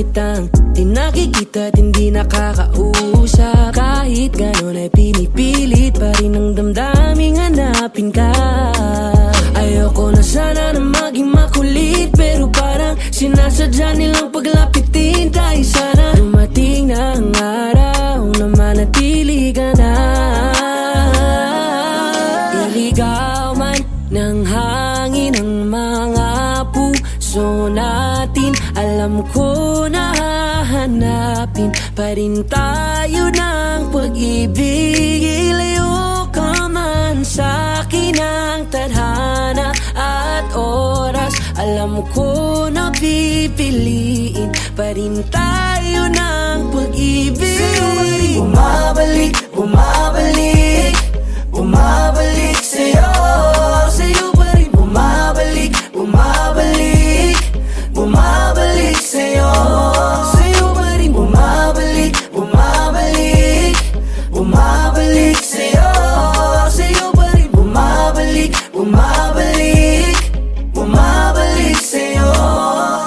kitang di nakikita at hindi nakakausap. Kahit ganon ay pinipilit pa rin ang damdaming hanapin ka. Ayoko na sana na maging makulit, pero parang sinasadya nilang paglapitin. Dahil sana dumating na ang araw na manatili ka na. Iligaw man ng hangin ang mga puso natin, alam ko na hahanapin pa rin tayo ng pag-ibig. Ilayo ka man sa'kin ang tadhana at oras, alam ko na pipiliin pa rin tayo ng pag-ibig. Bumabalik, bumabalik, bumabalik sa'yo. Sa'yo pa rin bumabalik, bumabalik, bumabalik sa'yo. Sa'yo pa rin bumabalik, bumabalik, bumabalik sa'yo. Sa'yo pa rin bumabalik, bumabalik, bumabalik sa'yo.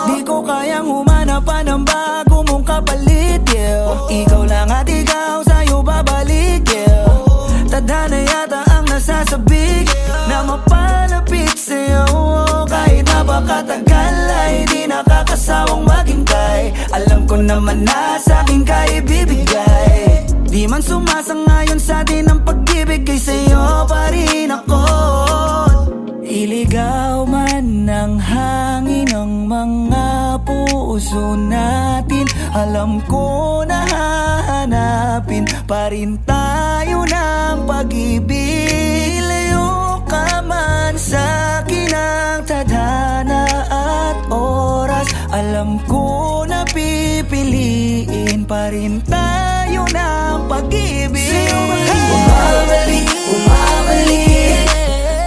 Di ko kayang humanap pa ng bago mong kapalit, yeah. Ikaw lang at ikaw, sa'yo babalik, yeah. Tadhana yata ang nasasabik na mapalapit sa'yo. Kahit napakatagal ay di nakakasawang maghintay. Alam ko naman na sa'kin ka ibibigay. Di man sumasangayon sa'tin ang pag-ibig, kay sa'yo pa rin ako. Iligaw man ng hangin ang mga puso natin, alam ko na hahanapin pa rin tayo ng pag-ibig. Ilayo ka man sa'kin ang tadhana at oras, alam ko na pipiliin pa rin tayo ng pag-ibig. Bumabalik, bumabalik,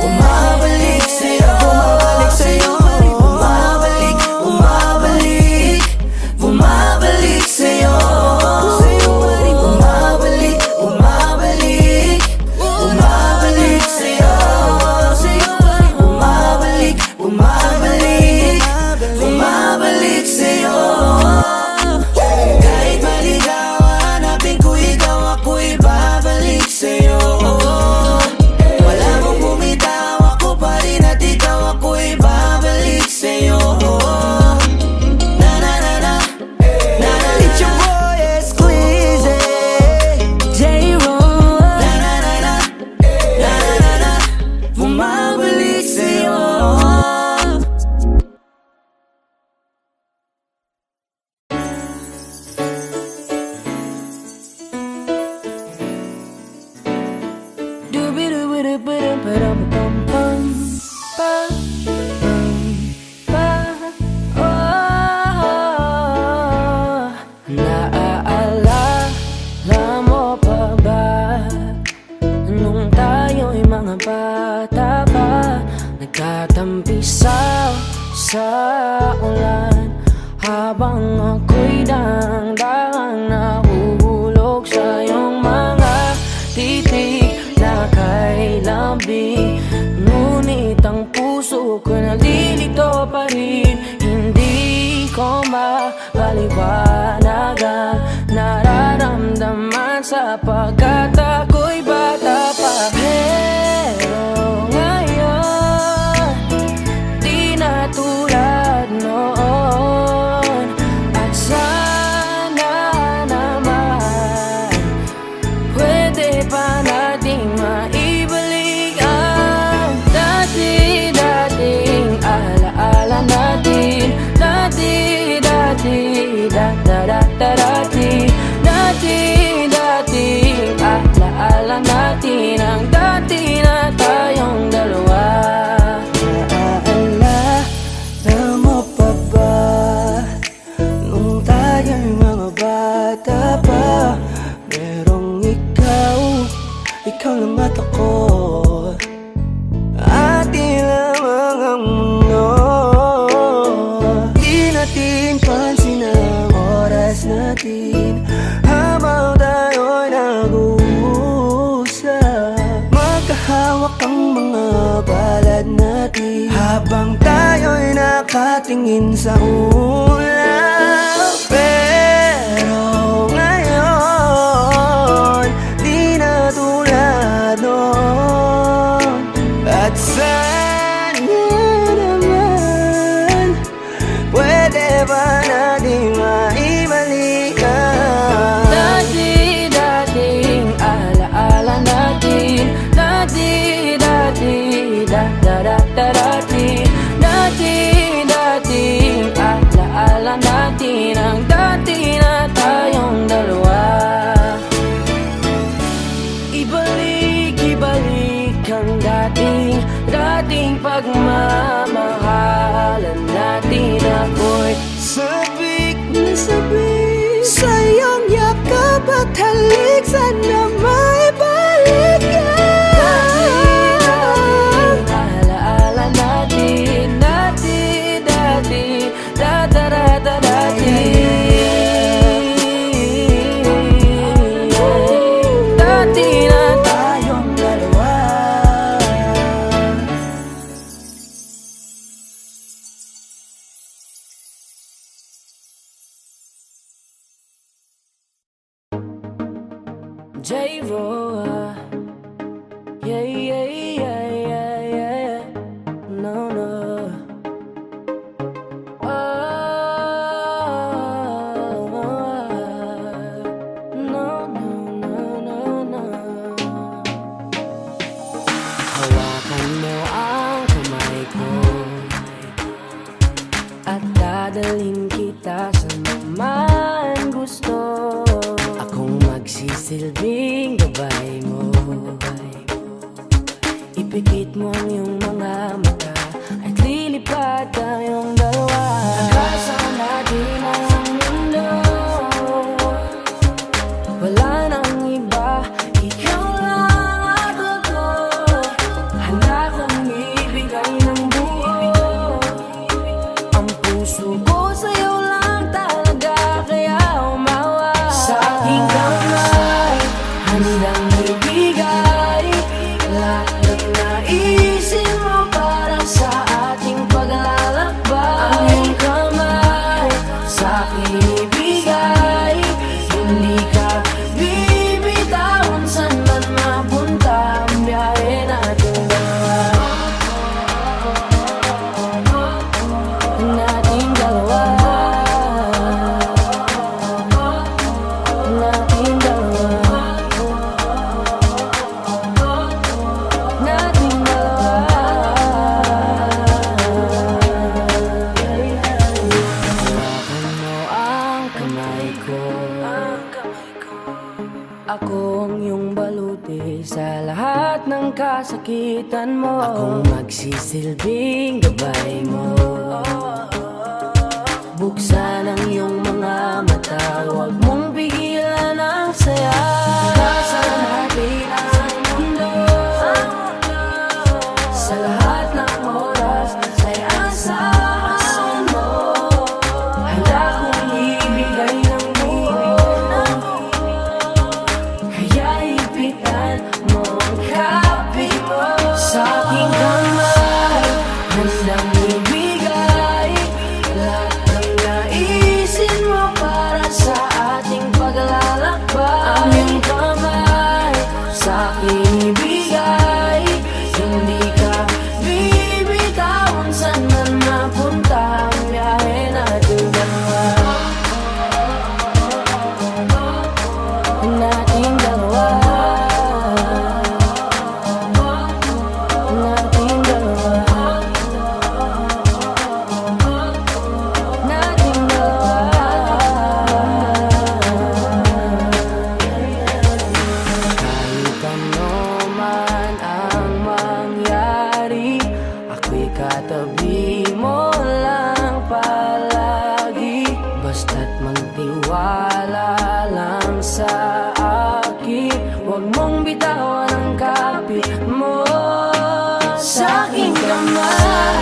bumabalik sa'yo. Bumabalik sa'yo. Bumabalik, bumabalik, bumabalik sa'yo. Sa'yo pa rin bumabalik, bumabalik, bumabalik sa'yo. Sa'yo pa rin bumabalik, bumabalik, bumabalik sa'yo. Kahit maligaw, hanapin ko ikaw, ako'y babalik sa'yo. Wala mong bumitaw, ako pa rin at ikaw, ako'y babalik sa'yo. Na na na na, na na. It's your boy Esclize, J-Roll. Na na na na, na na na, bumabalik sa'yo. Naaalala mo pa ba nung tayo'y mga bata pa, nagtatampisaw sa ulan, habang ako'y dang-dang nahuhulog sa iyong mga titig na kay lambing. Ngunit ang puso ko nalilito pa rin, hindi ko mapaliwanagan nararamdaman sapagkat ako'y bata pa. Pero ngayon, di na tulad noon, at sana naman pwede pa nating maibalik ang dati-dating alaala natin. Dati-dating alaala natin, ang dati na tayong dalawa. Naaalala mo pa ba nung tayo'y mga bata pa, merong ikaw lang at ako, atin lamang ang mundo. Di natin pansin ang oras natin habang tayo'y nag-uusap. Magkahawak ang mga palad natin habang tayo'y nakatingin sa ulap. halik sana maibalik ka. Alaala natin, dati, dati. Dati na tayong dalawa. J-Ro, yeah. No. No. Hawakan mo ang kamay ko at dadalhin kita sa naman gusto. Akong magsisilbing gabay mo. Ipikit mo ang iyong mga mata at lilipad tayong dalawa. Hanggang natin ang mundo. Wala nang iba, ikaw lang at ako. Handa kong ibigay ng buo. Ang puso ko sa'yo lang talaga, kaya umawa. Sa aking kamay, handang ibigay lahat ng naisin mo para sa ating paglalakbay. Ang iyong kamay, sa aking ibigay, hindi ka bibitawan saan man mapunta ang biyahe natin dalawa. Nating dalawa. Nating dalawa. Nating dalawa. Hawakan mo ang kamay ko. Ako ang iyong baluti sa lahat ng kasakitan mo. Akong magsisilbing gabay mo. Buksan ang iyong mga mata, huwag mong pigilan ang saya. Hanggang natin ang mundo. Sa lahat ng oras ay asahan mo. Handa kong ibigay ng buo. Kaya ipitan mo ang kapi mo. Sa aking kamay, handang ibigay lahat ng naisin mo para sa ating paglalakbay. Ang iyong kamay, sa aking ibigay, hindi ka bibitawan saan man mapunta ang biyahe natin dalawa. Nating dalawa. Nating dalawa. Nating dalawa. Kahit ano man ang mangyari, ako'y katabi mo lang palagi. Basta't magtiwala lang sa akin, huwag mong bitawan ang kapit mo. Sa aking kamay,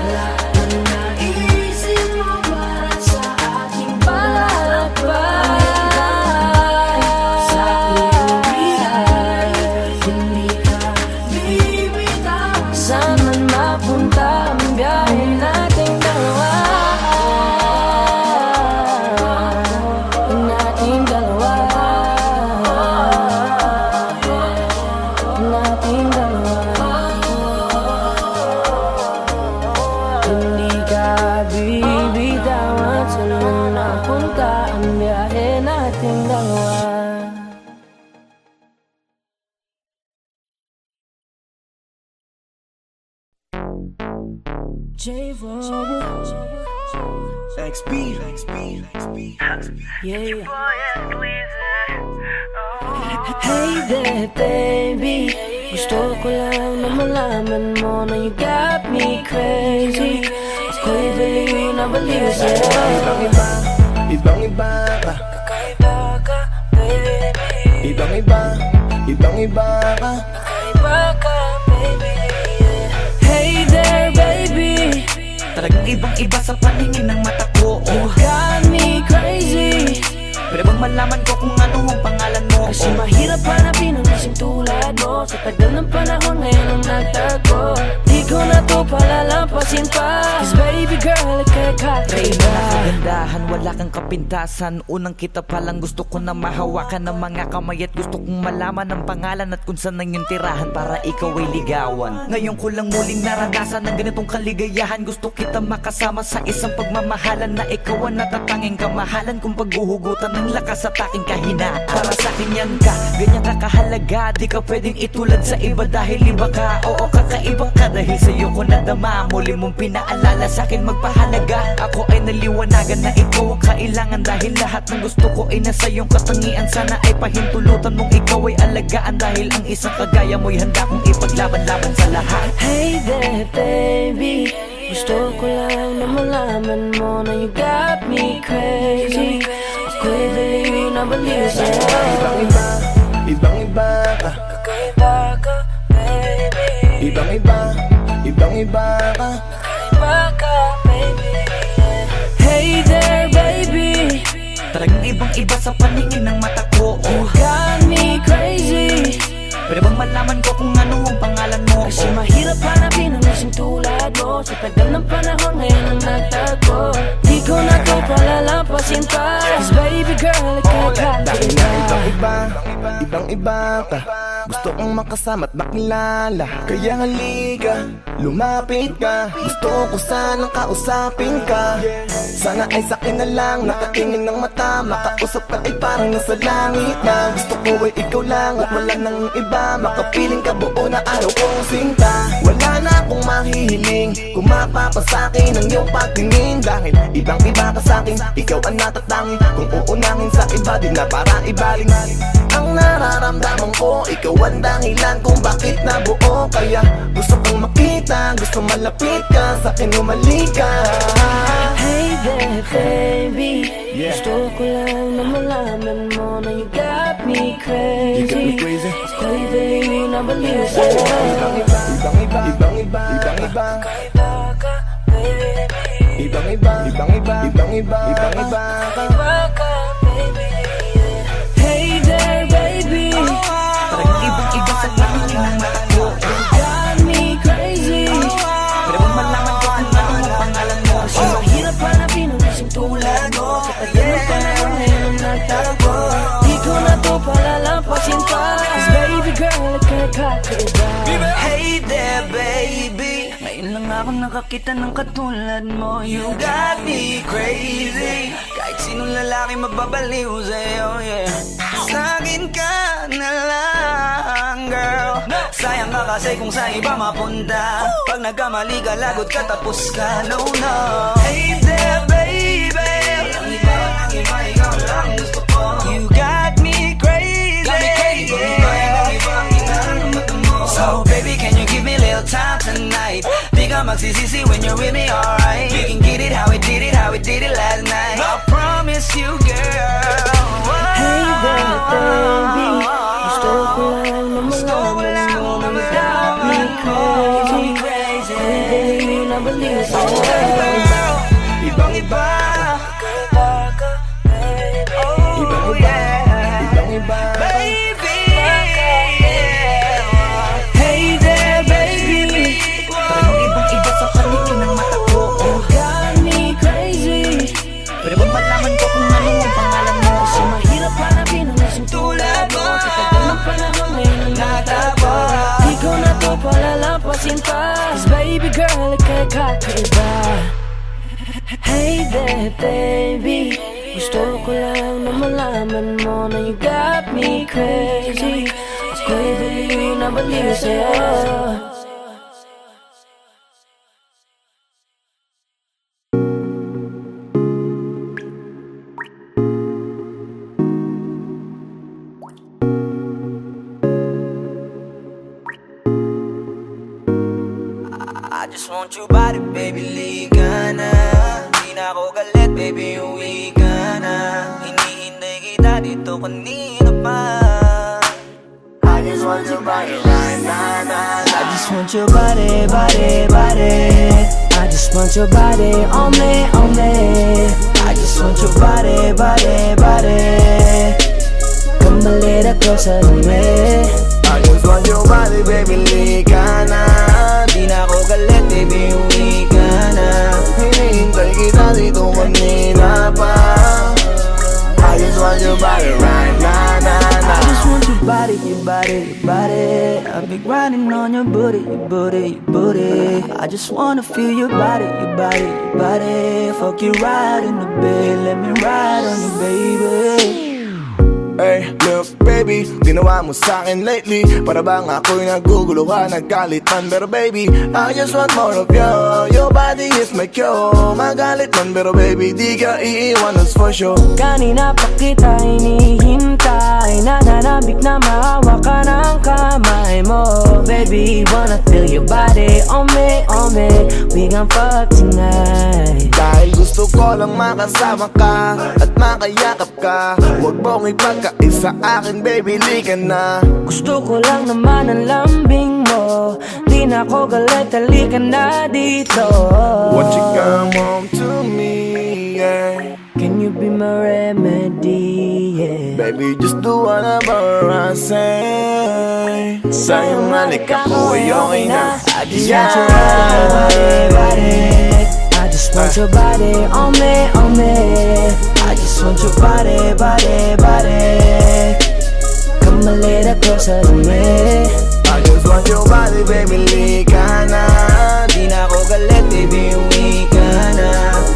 lahat ng naisin mo para sa ating paglalakbay. Sa aking bigay, hindi ka bibitawan saan man mapunta ang biyahe nating dalawa. Nating dalawa. Nating dalawa. Hindi ka bibitawan saan man mapunta ang biyahe nating dalawa. J-Ro, XP. yeah. Hey there, baby. Gusto ko lang na malaman mo na you got me crazy. Ako'y baliw na baliw sa'yo. Ibang iba Ibang-iba ka, kakaiba ka, baby, yeah. Hey there, baby, talagang ibang-iba sa paningin ng mata ko. you got me crazy. Pwede bang malaman ko kung ano ang pangalan mo? Kasi mahirap hanapin ang isang tulad mo. Sa tagal ng panahon ngayon ang nagtago. Di ko na to palalampasin pa, 'cause baby girl, ika'y kakaiba. Kagandahan, wala kang kapintasan. Unang kita palang gusto ko na mahawakan ng mga kamay. At gusto kong malaman ang pangalan at kung saan ang iyong tirahan para ikaw ay ligawan. Ngayon ko lang muling naranasan ng ganitong kaligayahan. Gusto kita makasama sa isang pagmamahalan na ikaw ang natatanging kamahalan kung paghuhugutan ng lakas at aking kahinaan. Para sa akin yan ka, ganyan ka kahalaga. Di ka pwedeng itulad sa iba dahil iba ka. Oo, kakaiba ka dahil sa'yo ko nadama. Muli mong pinaalala sa akin magpahalaga. Ako ay naliwanagan na ikaw ang kailangan. Dahil lahat ng gusto ko ay nasa iyong katangian. Sana ay pahintulutan mong ikaw ay alagaan. Dahil ang isang kagaya mo'y handa kong ipaglaban-laban sa lahat. Hey there, baby, gusto ko lang na malaman mo na you got me crazy. Ako'y baliw na baliw sa'yo. ibang-iba, ibang-iba ka, Kakaiba ka, baby, ibang-iba, ibang-iba ka, kakaiba ka, baby, yeah. Hey there, baby, Talagang ibang-iba sa paningin ng mata ko. you got me crazy. Pwede bang malaman ko kung ano ang pangalan mo? Kasi mahirap hanapin ang isang tulad mo. Sa tagal ng panahon ngayon ang nagtago. Di ko na to palalampasin pa, 'cause baby girl, ika'y dahil nga kakaiba. ibang-iba, ibang-iba ka. Gusto kong makasama at makilala. Kaya halika, lumapit ka. Gusto ko sanang kausapin ka. Sana ay sakin na lang, nakatingin ng mata. Makausap ka ay parang nasa langit na. Gusto ko ay ikaw lang at wala nang iba. Makapiling ka buo na araw kong sinta. Wala na akong mahihiling kung mapapasakin ang iyong pagtingin. Dahil ibang-iba ka sa'kin, ikaw ang natatangi. Kung uunangin sa iba, di na para ibaling. Ang nararamdaman ko, ikaw ang dahilan kung bakit nabuo. Kaya gusto kong makita, gusto malapit ka, sa'kin umalik ka. Hey there, baby, Yeah. gusto ko lang na malaman mo na you got me crazy. You got me crazy. Ako'y baliw na baliw sa'yo. Ibang-iba, ibang-iba, ibang-iba, ibang-iba, Kakaiba ka, baby, ibang-iba, ibang-iba, ibang-iba, ibang-iba ka. kakaiba ka, baby, yeah. Hey there, baby, Talagang ibang-iba sa paningin ng mata ko. you got me crazy. Pwede bang malaman ko kung ano ang pangalan mo? Kasi mahirap hanapin ang isang tulad mo. Sa tagal ng panahon ngayon ang nagtago. Di ko na to palalampasin pa, 'cause baby girl, ika'y kakaiba. Hey there, baby, ngayon lang ako nakakita ng katulad mo. You got me crazy. Kahit sinong lalaki mababaliw sa'yo, yeah. Sa'kin ka na lang, girl. Sayang ka kasi kung sa iba mapunta. Pag nagkamali ka, lagot ka, tapos ka, no, no. Hey there, baby, ang iba, ikaw lang gusto ko. You got me crazy, yeah. So baby, can you give me a little time tonight? Di ka magsisisi when you're with me, alright? We can get it how we did it last night. I promise you, girl. Hey there, baby, gusto ko lang na malaman mo na you got me crazy. Ako'y baliw na baliw sa'yo. Ibang-iba, Kakaiba ka, baby, ibang-iba, ibang-iba ka. Baby, hey there, baby, talagang ibang-iba sa paningin ng mata ko. you got me crazy. Pwede bang malaman ko kung ano ang pangalan mo? Kasi mahirap hanapin ang isang tulad mo. Sa tagal ng panahon ngayon ang nagtago. Di ko na to palalampasin pa, 'cause baby girl, ika'y kakaiba. Hey there, baby, gusto ko lang na malaman mo na you got me crazy. Ako'y baliw na baliw sa'yo. I just want your body, baby, liga na. Di na ako galit, baby, uwi ka na. Hinihintay kita dito kanina pa. I just want your body right now, nah, nah. I just want your body, body, body. I just want your body on me, on me. I just want your body, body, body. Come a little closer to me. I just want your body, baby, lika na. Di na ako galit, baby, uwi ka na. Hinihintay kita dito kanina pa. I just want your body right now, nah, nah. I just want your body, your body, your body. I've been grinding on your booty, your booty, your booty. I just wanna feel your body, your body, your body. Fuck you right in the bed, let me ride on you, baby. Hey, look baby, ginawa mo sa'kin lately. Para bang ako'y nagugulo ka, naggalit man. Pero baby, I just want more of you. Your body is my cure. Magalit man, pero baby, di ka iiwan, that's for sure. Kanina pa kita hinihintay, nananabik na mahawa ka ng kamay mo. Baby, wanna feel your body on me, on me. We gon' fuck tonight. Dahil gusto ko lang makasama ka at makayakap ka. Huwag mong ipagkaisa akin, baby, lika na. Gusto ko lang naman ang lambing mo. Di na ako galit, halika na dito. Won't you come home to me, yeah. Can you be my remedy, yeah. Baby, just do whatever I say. Sa'yong halika ko ay okay na. I just want your body, body. I just want your body on me, on me. I just want your body, body, body. Come a little closer to me. I just want your body, baby, lika na. Di na ako galit, baby, uwi ka na.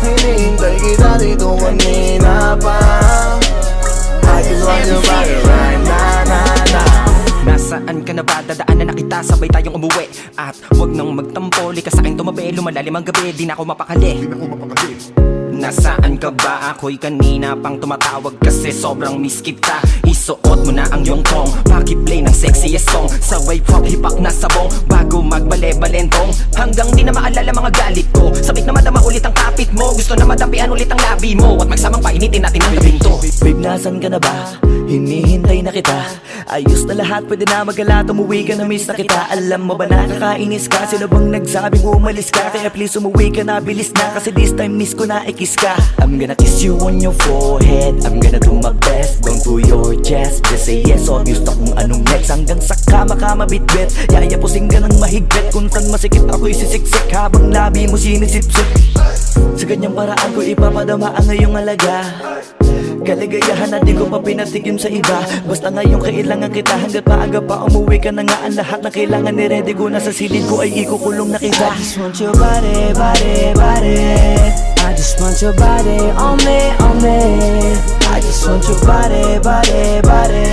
Hinihintay kita dito kanina pa. I just want your body right now, nah, nah. Nasaan ka na ba? Dadaanan na kita, sabay tayong umuwi. At huwag nang magtampo, lika sa'kin tumabi. Lumalalim ang gabi, di na ako mapakali. Nasaan ka ba? Ako'y kanina pang tumatawag kasi sobrang miss kita. Isuot mo na ang iyong tong, pakiplay ng sexiest song. Sabay pop hipak na sabong, bago magbale-balentong. Hanggang di na maalala mga galit ko. Sabik na madama ulit ang kapit mo. Gusto na madapian ulit ang labi mo. At magsamang painitin natin ang gabing to. Babe, nasan ka na ba? Hinihintay na kita. Ayos na lahat, pwede na magala. Umuwi ka na, miss na kita. Alam mo ba nakakainis ka? Sino bang nagsabing umalis ka? Kaya please umuwi ka na, bilis na. Kasi this time miss ko na ikis ka. I'm gonna kiss you on your forehead. I'm gonna do my best, down to your chest. Just say yes, obvious na kung anong next. Hanggang sa kama ka mabitbit, yayapusing ka ng mahigpit. Kung saan masikip ako'y sisiksik, habang labi mo sinisipsip. Sa ganyang paraan ko ipapadama ang iyong alaga. Kaligayahan na di ko pa pinatikim sa iba. Basta ngayon kailangan kita, hanggat maaga pa umuwi ka na nga. Ang lahat na kailangan ni-ready ko, nasa silid ko ay ikukulong na kita. I just want your body, body, body. I just want your body on me, on me. I just want your body, body, body.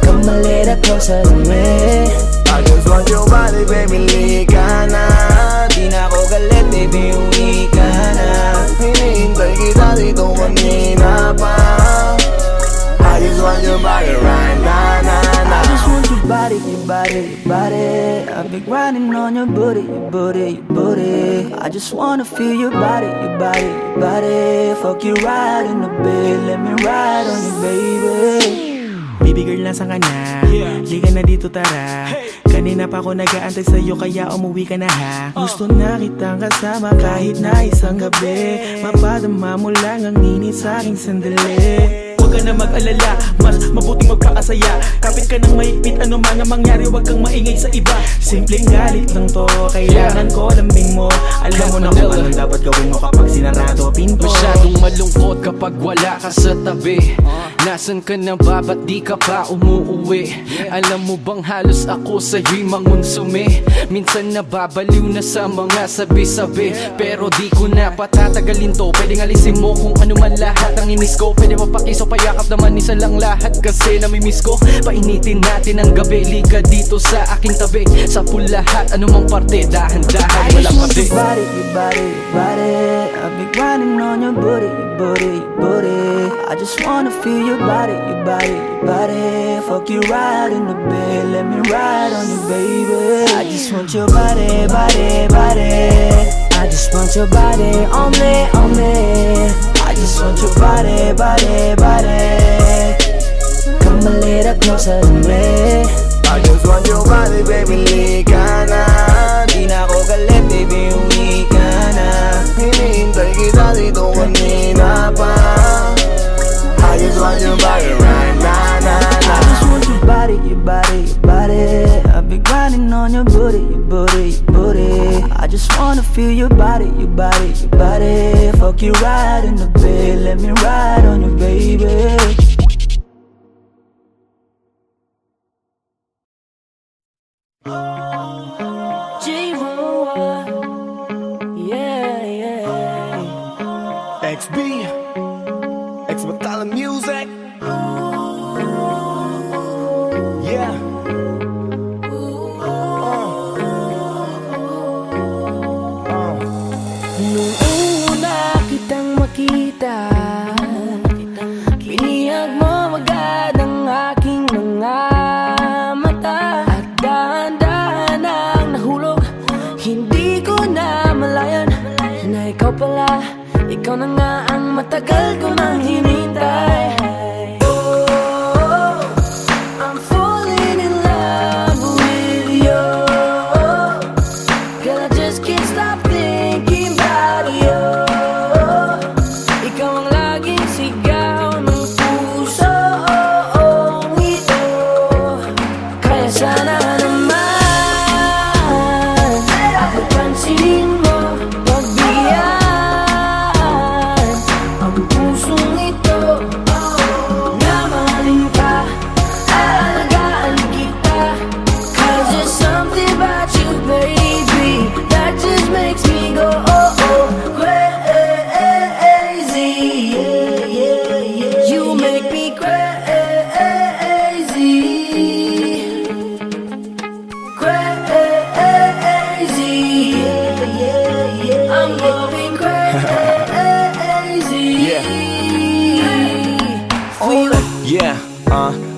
Come a little closer to me. I just want your body, baby, lika na. Di na ako galit, baby, uwi ka na. Hinihintay kita dito kanina pa. I just want your body right now, nah, nah. I just want your body, your body, your body. I've been grinding on your booty, your booty, your booty. I just wanna feel your body, your body, your body. Fuck you right in the bed, let me ride on you, baby. Baby girl, nasan ka na? Liga na dito, tara. Kanina pa ako nag-aantay sa'yo, kaya umuwi ka na ha. Gusto na kitang kasama kahit na isang gabi. Mapadama mo lang ang init sa'king sandali. Huwag ka na mag-alala, mas mabuting magpakasaya. Kapit ka ng mahigpit, ano man ang mangyari, huwag kang maingay sa iba. Simpleng galit lang to, kailangan ko lambing mo. Alam mo na kung anong dapat gawin mo kapag sinarado pinto. Masyadong malungkot kapag wala ka sa tabi. Nasaan ka na ba? Ba't di ka pa umuuwi? Alam mo bang halos ako sa'yo'y mangonsume? Minsan nababaliw na sa mga sabi-sabi, pero di ko na patatagalin to. Pwedeng alisin mo kung ano man lahat ang inis ko. Pwede mapakiso, payakap naman isa lang lahat kasi namimiss ko. Painitin natin ang gabi, liga dito sa aking tabi. Sa pool lahat, anumang parte, dahan-dahan, walang kabi. Your body, your body, your body. I've been grinding on your booty, your booty, your booty. I just wanna feel your body, your body, your body. Fuck you right in the bed, let me ride on you, baby. I just want your body, body, body. I just want your body on me, on me. I just want your body, body, body. Come a little kalat ng salme. I just want your body, baby, lika na. Di na ako galit, baby, uwi ka na. Hinihintay kita dito kanina pa. I just want your body right now, na, na. I just want your body, your body, your body. I've been grinding on your booty, your booty, your booty. I just wanna feel your body, your body, your body. Fuck you right in the bed, let me ride on you, baby. G-Roll, yeah, yeah. XB, X-Battalion Music. Yeah. Nung una kitang makita, binihag mo agad ang aking mga mata. At dahan-dahan ang nahulog, hindi ko na malayan na ikaw pala, ikaw na nga ang matagal ko nang hinintay. Oh, I'm falling in love with you. Girl, I just can't stop thinking about you. Ikaw ang laging sigaw ng pusong ito. Kaya sana naman ako pansinin mo, pagbigyan ang pusong ito. Na mahalin ka, alagaan kita. 'Cause there's something about you, baby, that just makes me go oh oh crazy. Yeah, yeah, yeah. You make me crazy, crazy. Yeah, yeah, yeah. I'm going crazy. Yeah. For you. Yeah,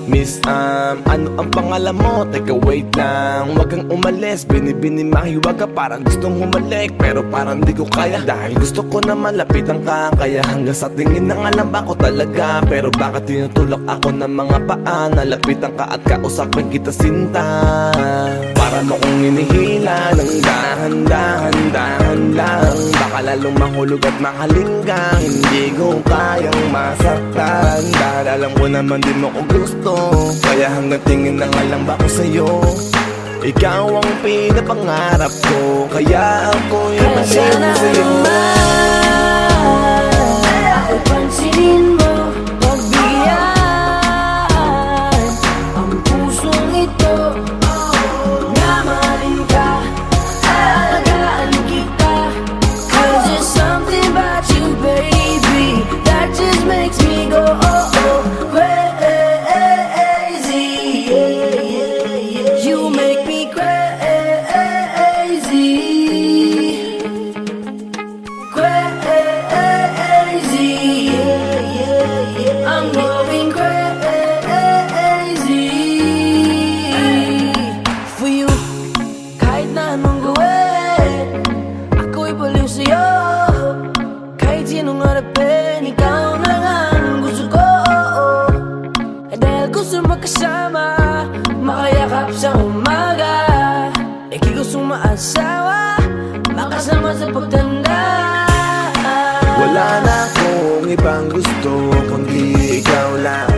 Miss, ano ang pangalan mo? Teka, wait lang. Huwag kang umalis, binibini mahiwag ka. Parang gustong humalik, pero parang di ko kaya. Dahil gusto ko na malapitan ka. Kaya hanggang sa tingin ng alam ba ko talaga. Pero bakit tinutulak ako ng mga paa? Nalapitan ka at kausapin kita, sinta. Para mo kong inihila ng dahan-dahan lang. Baka lalong mahulog at makalinggang. Hindi ko kayang masaktan. Dahil alam ko naman din mo ko gusto. Kaya hanggang tingin na nga lang ba ko sa'yo. Ikaw ang pinapangarap ko. Kaya ako yung Kaya sana sa'yo. naman ako pansinin mo, pagbigyan ang pusong ito. Na mahalin ka, alagaan kita. 'Cause there's something about you, baby, that just makes me go oh oh crazy. Yeah, yeah, yeah. You make me crazy, crazy. Yeah, yeah, yeah. I'm going crazy for you. Kahit na anong gawin, ako'y baliw sa'yo. Kahit sinong harapin, ikaw na nga ang gusto ko. Dahil gusto magkasama, makayakap sa umaga. Ika'y gustong maasawa, makasama sa pagtanda. Wala na akong ibang gusto kundi ikaw lang.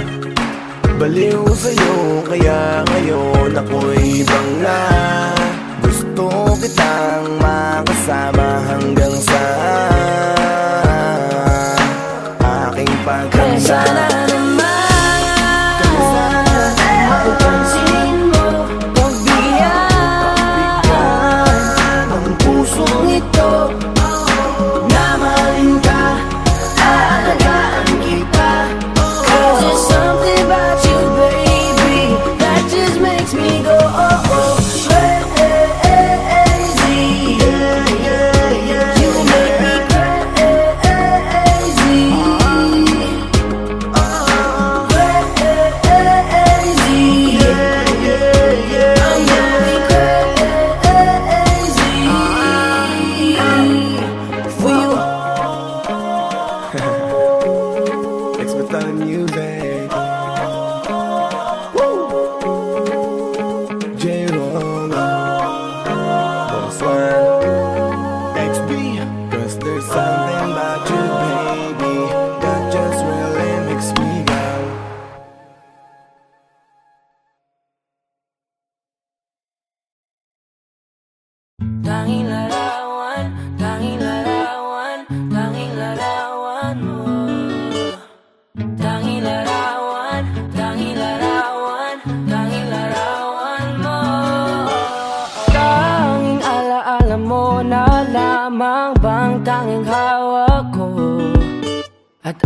Baliw sa'yo, kaya ngayon ako'y ibang na. Gusto kitang makasama hanggang sa aking Kaya sana pagkanda. naman ako pansinin mo, pagbigyan ang pusong ito. Na mahalin ka, alagaan kita. 'Cause there's something about you, baby, that just makes me go oh oh crazy. Yeah, yeah, yeah. You make me crazy. X-Battalion Music. Woo!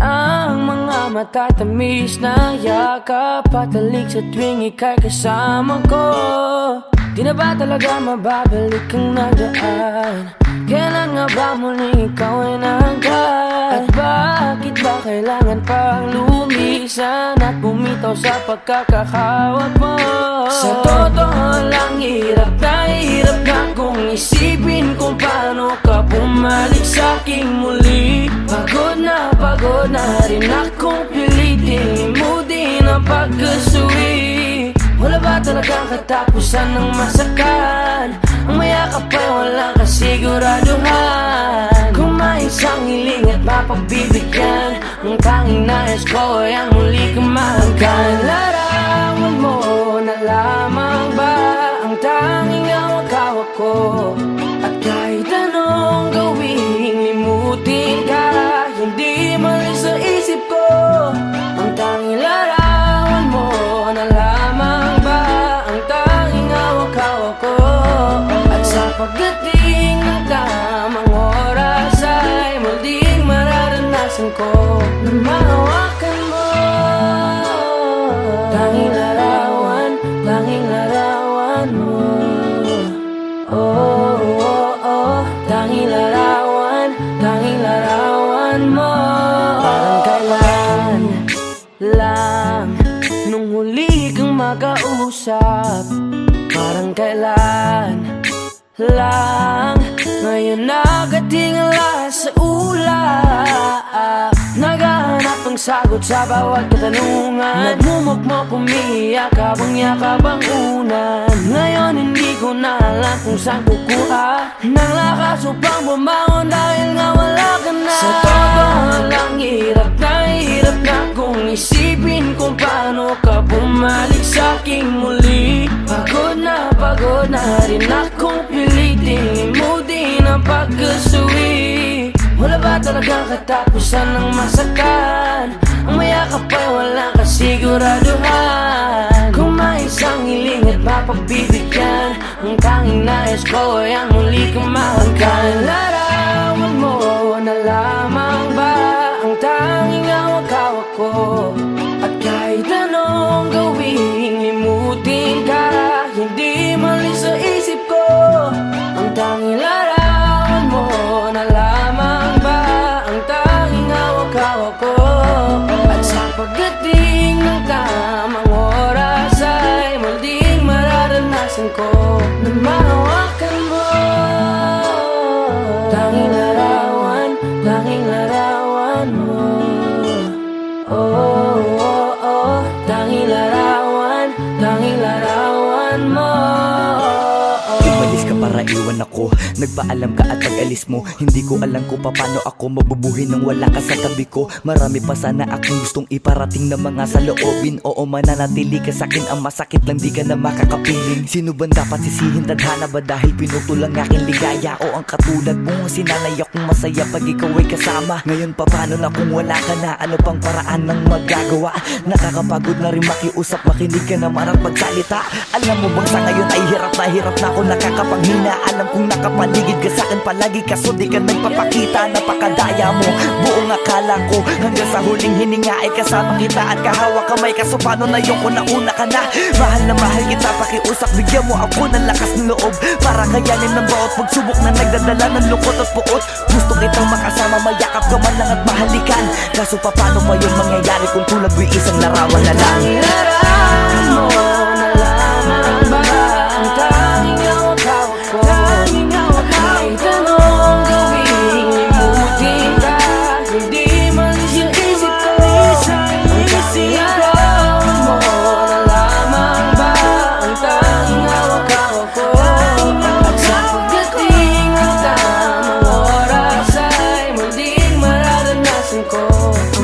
ang mga matatamis na yakap patalig sa tuwing ika'y kasama ko. Di na ba talaga mababalik ang nagaan? Kailan nga ba muling ikaw ay nangkat? At bakit ba kailangan pang lumisan at bumitaw sa pagkakahawak mo? Sa totoo lang hirap na kung isipin kung paano ka bumalik sa'king muli. Pagod na rin akong pilitin limutin ang pagkasuwi. Wala ba talagang katapusan ng masakan? Ang mayakap ay walang kasiguraduhan. Kung may isang hiling at mapagbibigyan, ang tanging nais ko ay ang muli kang mahanggan. Larawan mo na lamang ba ang tanging hawak-hawak ko? At kahit anong gawing limutin ka, hindi malis sa isip ko. Ang tanging larawan mo na lamang ba ang tanging hawak-hawak ko? At sa pagdating ng tamang oras ay muling mararanasan ko na mahawakan mo. Tanging larawan mo. Oh, oh, oh. Tanging larawan mo. Parang kailan lang nung huli kang makausap. Parang kailan lang ngayon nakatingala sa ulap. Naghahanap ng sagot sa bawat katanungan. Nagmumukmok umiiyak habang yakap ang unan. Ngayon hindi ko na alam kung saan kukuha ng lakas upang bumangon dahil nga wala ka na. Sa totoo lang hirap na kung isipin kung paano ka bumalik sa'king muli. Pagod na rin akong pilitin limutin ang pagkasuwi. Wala ba talagang katapusan ng masakan? Ang mayakap ay walang kasiguraduhan. Kung may isang hiling at mapagbibigyan, ang tanging nais ko ay ang muli kang mahanggan. Larawan mo na lamang ba ang tanging hawak-hawak ko? At kahit anong gawing limutin ka, hindi malis sa isip ko. Ang tanging larawan mo na lamang ba ang tanging hawak-hawak ko? At sa pagdating ng tamang oras ay muling mararanasan ko na mahawakan mo. Tanging larawan mo. Oh, oh, oh. Tanging larawan mo. Umalis ka para iwan ako. Nagpaalam ka at pag-alis mo, hindi ko alam kung paano ako mabubuhay nang wala ka sa tabi ko. Marami pa sana akong gustong iparating na mga saloobin. Oo, mananatili ka sa'kin, ang masakit lang di ka na makakapiling. Sino ba dapat sisihin? Tadhana ba dahil pinutol ang aking ligaya? O ang katulad mo, sinanay akong masaya pag ikaw ay kasama. Ngayon pa paano na kung wala ka na? Ano pang paraan ng magagawa? Nakakapagod na rin makiusap, makinig ka naman at pagsalita. Alam mo bang sa ngayon ay hirap na ako nakakapanghina. Alam kong nakapaligid ka sa'kin palagi, kaso di ka nagpapakita. Napakadaya mo, buong akala ko hanggang sa huling hininga ay kasama kita at kahawak kamay. Kaso paano na yung kung nauna ka na? Mahal na mahal kita, pakiusap, bigyan mo ako ng lakas ng loob para kayanin ng bawat pagsubok na nagdadala ng lungkot at puot. Gusto kitang makasama, mayakap ka man lang at mahalikan. Kaso paano pa yung mangyayari kung tulad mo'y isang larawan na lang? Larawan mo na lamang ba ang tanging hawak-hawak ko? Kahit anong gawing limutin ka, hindi malis yung isip ko. Ang tanging larawan mo na lamang ba ang tanging hawak-hawak ko? At sa pagdating ng tamang oras ay muling mararanasan ko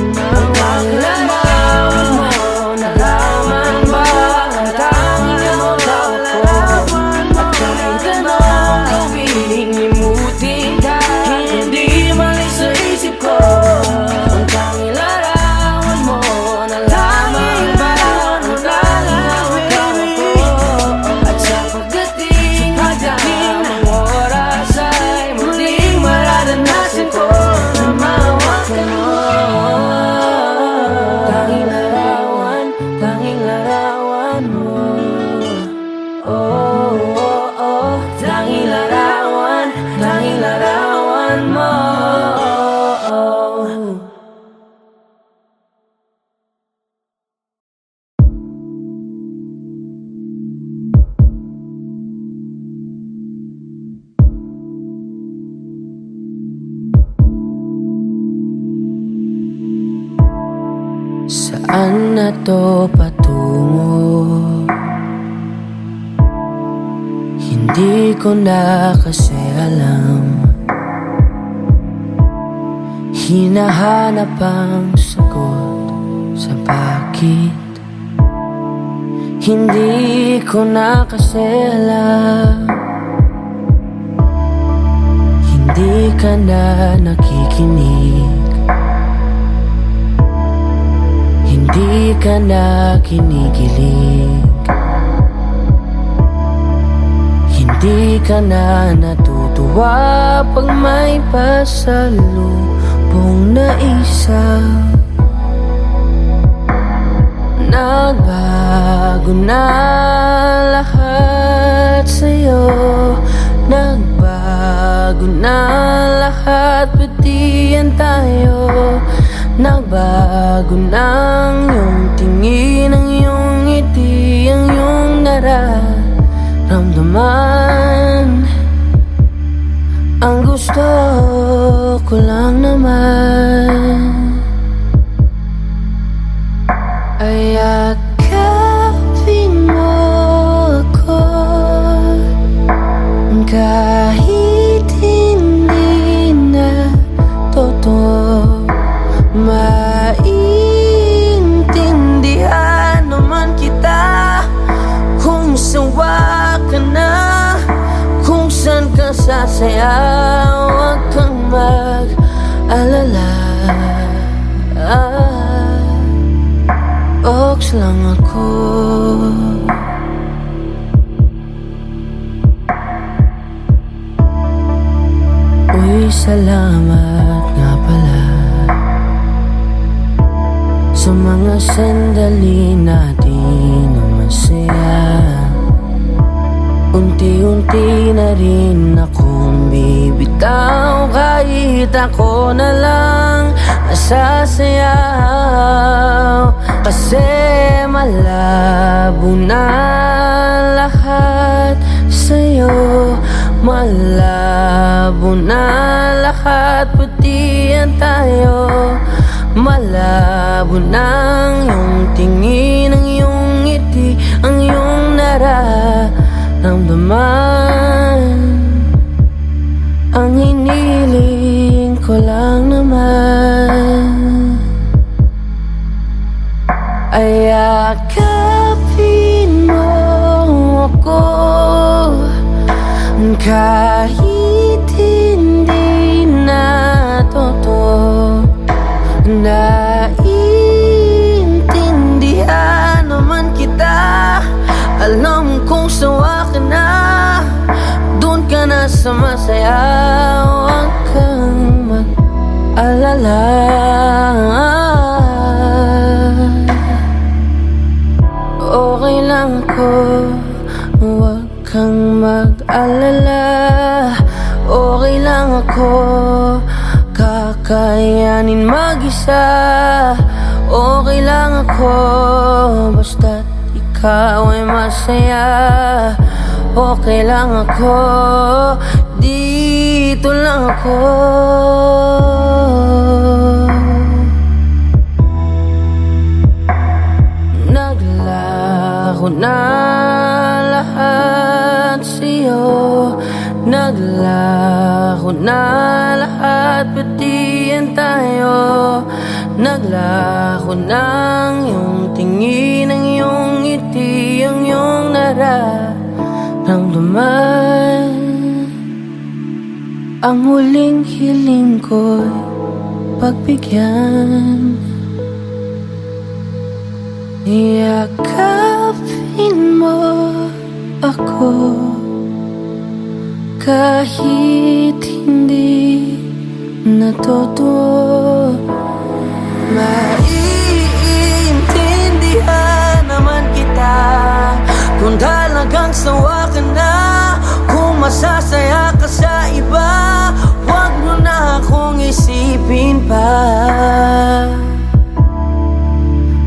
ang tanging larawan mo na lamang ba ang Saan na to patungo? Hindi ko na kasi alam. Hinahanap ang sagot sa bakit. Hindi ko na kasi alam. Hindi ka na nakikinig. Hindi ka na kinikilig. Hindi ka na natutuwa pag may pasalubong na isa. Nagbago na lahat sa'yo. Nagbago na lahat, pati yan tayo. Nagbago na ang iyong tingin, ang iyong ngiti, ang iyong nararamdaman. Ang gusto ko lang naman ay yakapin mo ako, kahit hindi na totoo. Maintindihan naman kita kung sawa ka na, kung saan ka sasaya. Huwag kang mag-alala, oks lang ako. Uy, salamat nga pala sa mga sandali natin na masaya. Unti-unti na rin akong bibitaw, kahit ako na lang nasasayaw. Kasi malabo na lahat sa'yo. Malabo na lahat, pati yan tayo. Malabo na ang iyong tingin, ang iyong ngiti, ang iyong nararamdaman. Ang hiniling ko lang naman ay yakapin mo ako, kahit hindi na totoo. Naiintindihan naman kita. Alam kong sawa ka na, doon ka na sa masaya. Huwag kang mag-alala, okay lang ako. Huwag kang mag-alala, okay lang ako. Kakayanin mag-isa, okay lang ako. Basta't ikaw ay masaya, okay lang ako. Dito lang ako. Naglaho na lahat sa'yo. Naglaho na lahat, pati yan tayo. Naglaho na ang iyong tingin, ang iyong ngiti, ang iyong nararamdaman. Ang huling hiling ko'y pagbigyan. Yakapin mo ako, kahit hindi na totoo. Maiintindihan naman kita kung talagang sawa ka na, kung masasaya ka sa iba. Huwag mo na akong isipin pa.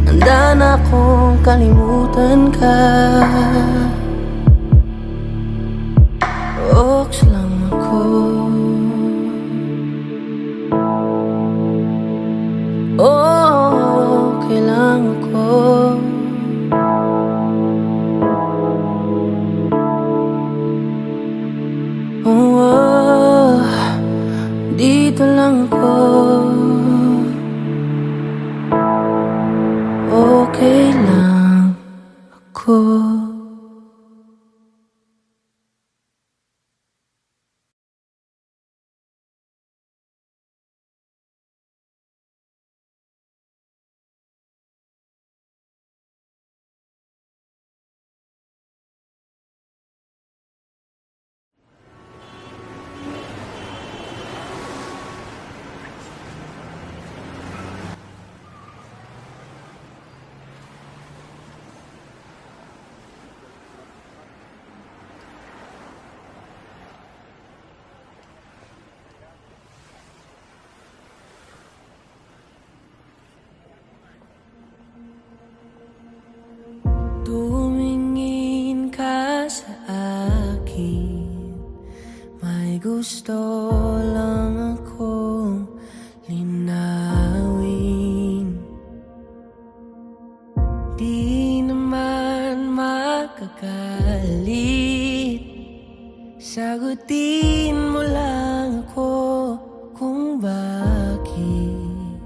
Handa na akong kalimutan ka. Oks lang ako. Okay lang gusto lang akong linawin. Di naman makagalit, sagutin mo lang ako kung bakit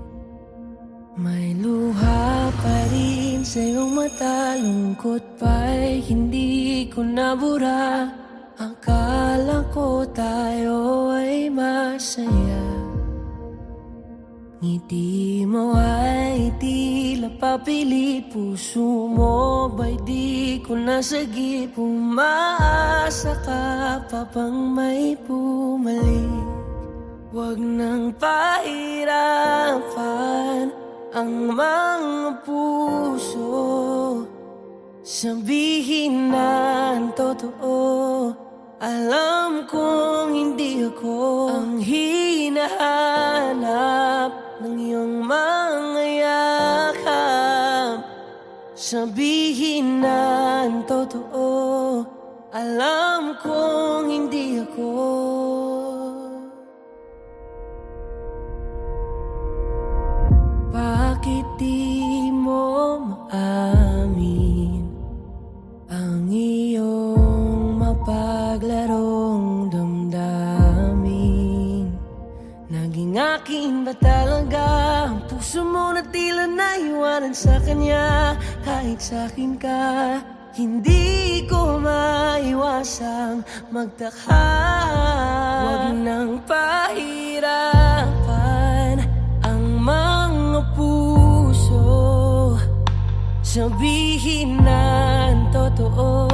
may luha pa rin sa iyong mata. Lungkot pa'y hindi ko nabura. Akala ko tayo ay masaya. Ngiti mo ay tila papilit. Puso mo ba'y di ko nasagip. Umaasa ka pa bang may bumalik. Huwag nang pahirapan ang mga puso. Sabihin na ang totoo. Alam kong hindi ako ang hinahanap ng iyong mga yakap. Sabihin na ang totoo. Alam kong hindi ako. Bakit di mo maamin ang iyong mapaglarong damdamin? Naging akin ba talaga ang puso mo na tila naiwanan sa kanya? Kahit sa'kin ka, hindi ko maiwasang magtaka. Huwag nang pahirapan ang mga puso. Sabihin na ang totoo.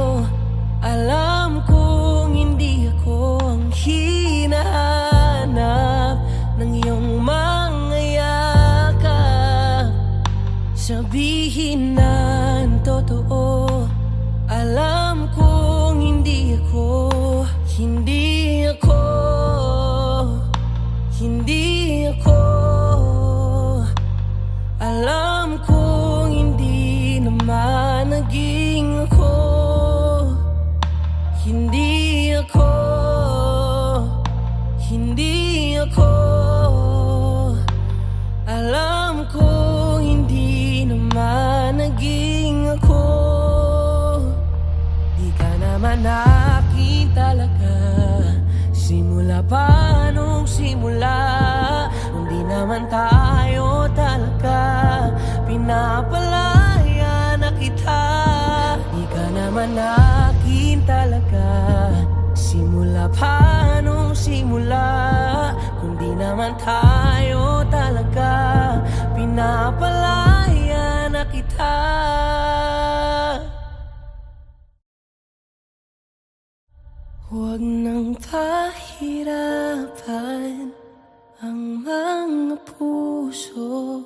Alam kong hindi ako ang hinahanap ng iyong mga yakap. Sabihin na ang totoo. Alam kong hindi ako, hindi ako, hindi ako. Alam kong hindi naman naging ako. Hindi ako, hindi ako. Alam kong hindi naman naging ako. Di ka naman akin talaga, simula pa nung simula. Hindi naman tayo talaga, pinapalaya na kita. Di ka naman akin talaga, simula pa nung simula. Kundi naman tayo talaga, pinapalaya na kita. Huwag nang pahirapan ang mga puso.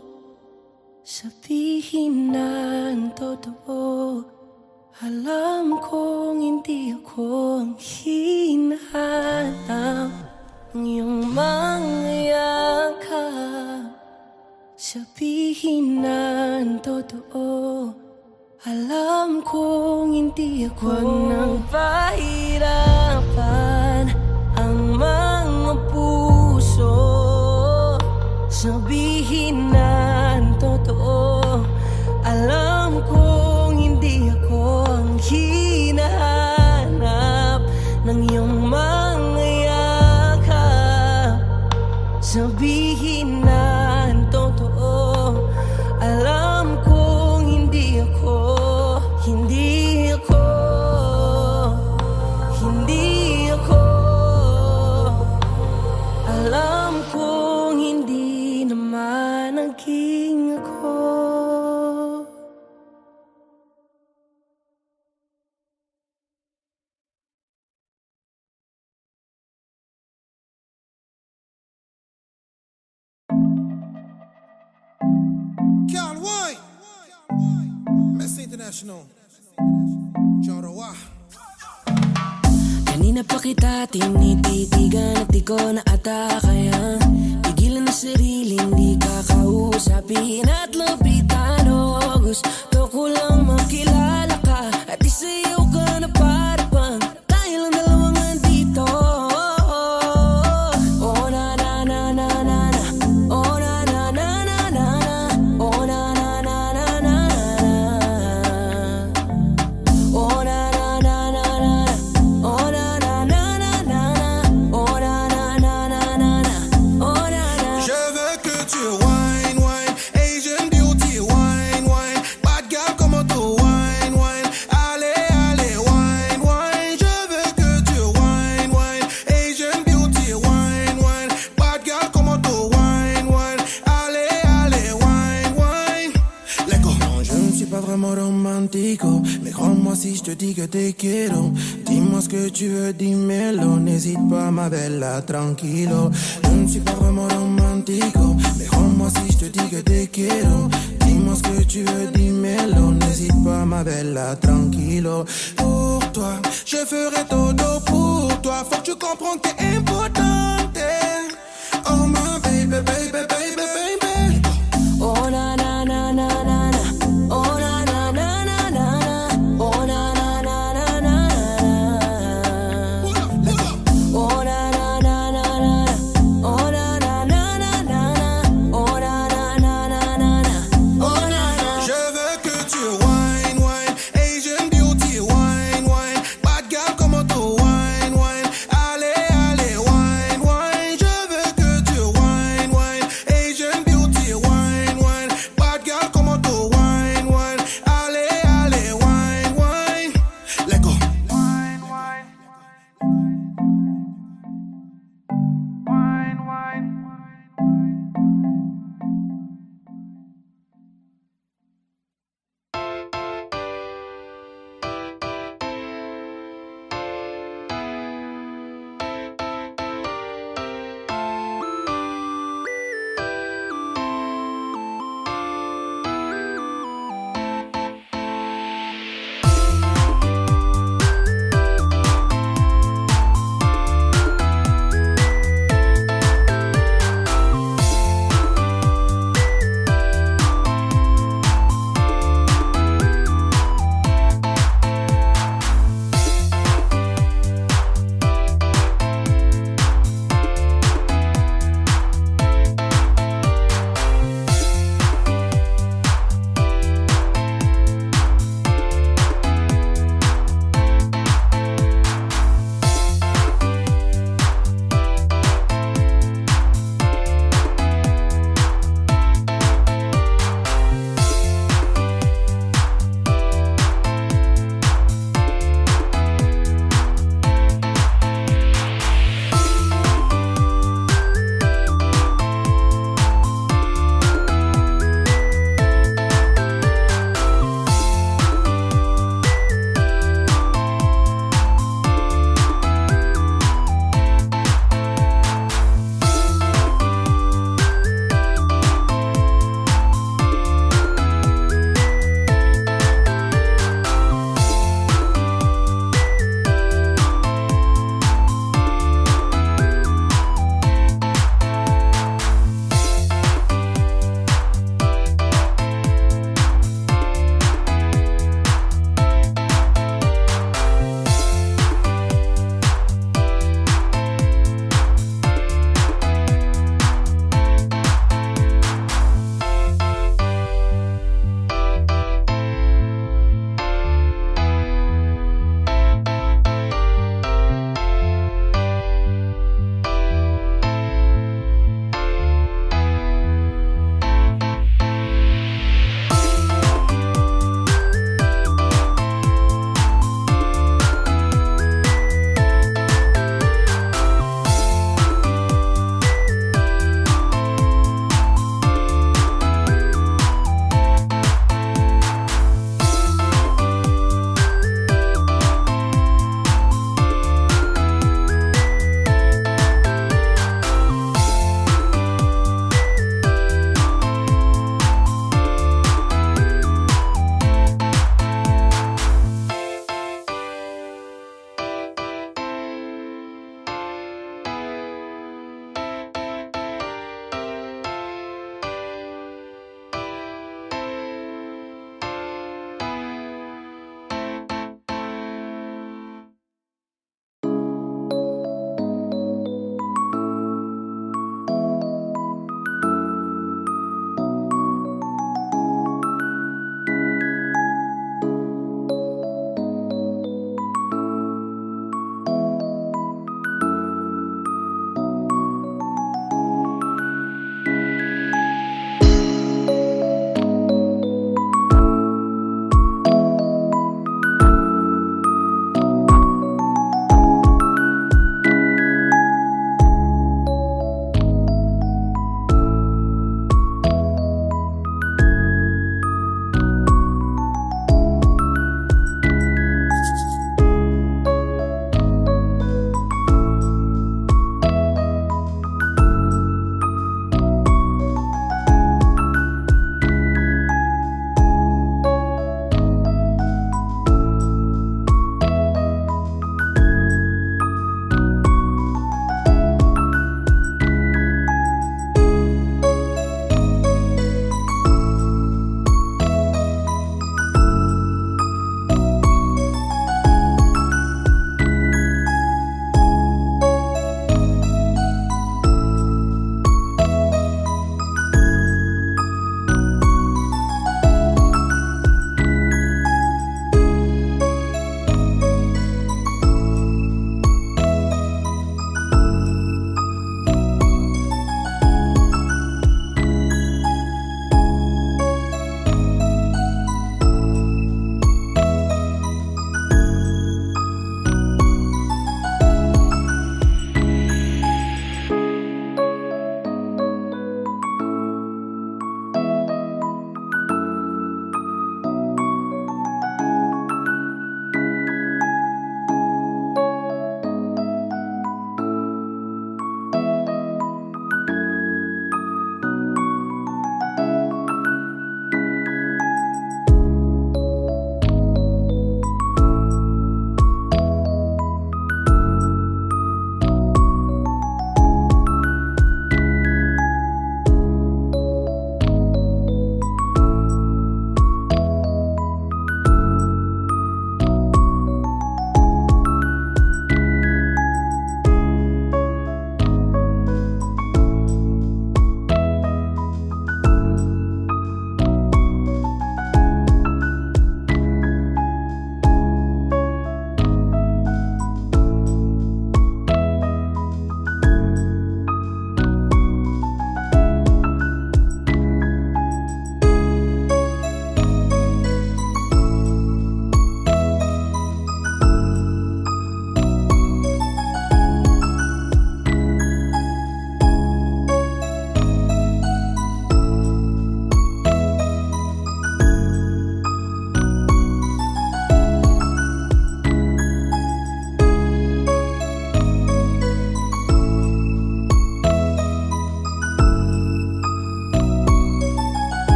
Sabihin na ang totoo. Alam kong hindi ako ang hinahanap ng iyong mga yakap. Sabihin na ang totoo. Alam kong hindi ako. Huwag nang pahirapan ang mga puso. Sabihin na ang totoo. Alam kong hindi ako ang hinahanap ng iyong mga yakap. Sabihin na ang totoo. Alam kong hindi ako, hindi ako, hindi ako. Alam kong hindi naman naging ako. Carl White, Messi International, Jorowa. Kanina pa kita tinititigan at di ko na ata kaya pigilan na sariling di ka kausapin at lapitan. O gusto ko lang makilala ka at isayaw ka na para bang tayo lang dalawang andito. vraiment romantico, mais crois-moi si je te dis que t'es quiero. Dis-moi ce que tu veux, dis-moi-le. N'hésite pas, ma bella, tranquilo. Je ne suis pas vraiment romantico, mais crois-moi si je te dis que t'es quiero. Dis-moi ce que tu veux, dis-moi-le. N'hésite pas, ma bella, tranquilo. Pour toi, je ferai todo pour toi. Faut que tu comprennes que t'es importante. Oh my baby, baby, baby, baby. Oh na na na na na na. Oh na na na na na na. Oh na na na na na na. Oh na na na na na. Oh na na na na na. Oh na na na na na na. Oh na na. Je veux que tu wine, wine. Asian beauty, wine, wine. Bad girl, comment tu wine, wine. Allez, allez, wine,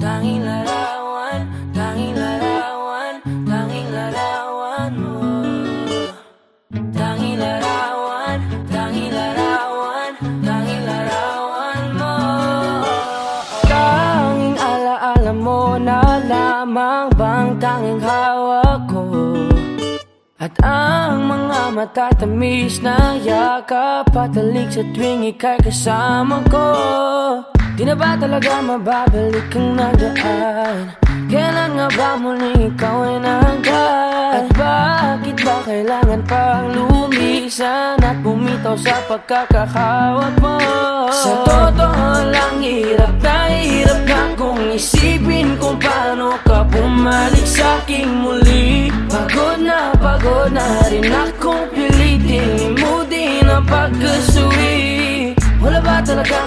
tanging larawan, tanging larawan, tanging larawan mo. Tanging larawan, tanging larawan, tanging larawan mo. Tanging alaala mo na lamang bang tanging hawak ko. At ang mga matatamis na yakap patalik sa tuwing ika'y kasama ko. Di na ba talaga mababalik ang nagdaan? Kailan nga ba muling ikaw ay nanggat? At bakit ba kailangan pang lumisan at bumitaw sa pagkakahawak mo? Sa totoo lang hirap na kung isipin kung paano ka bumalik sa'king muli. Pagod na rin akong pilitin, limutin ang pagkasuwi. Wala ba talaga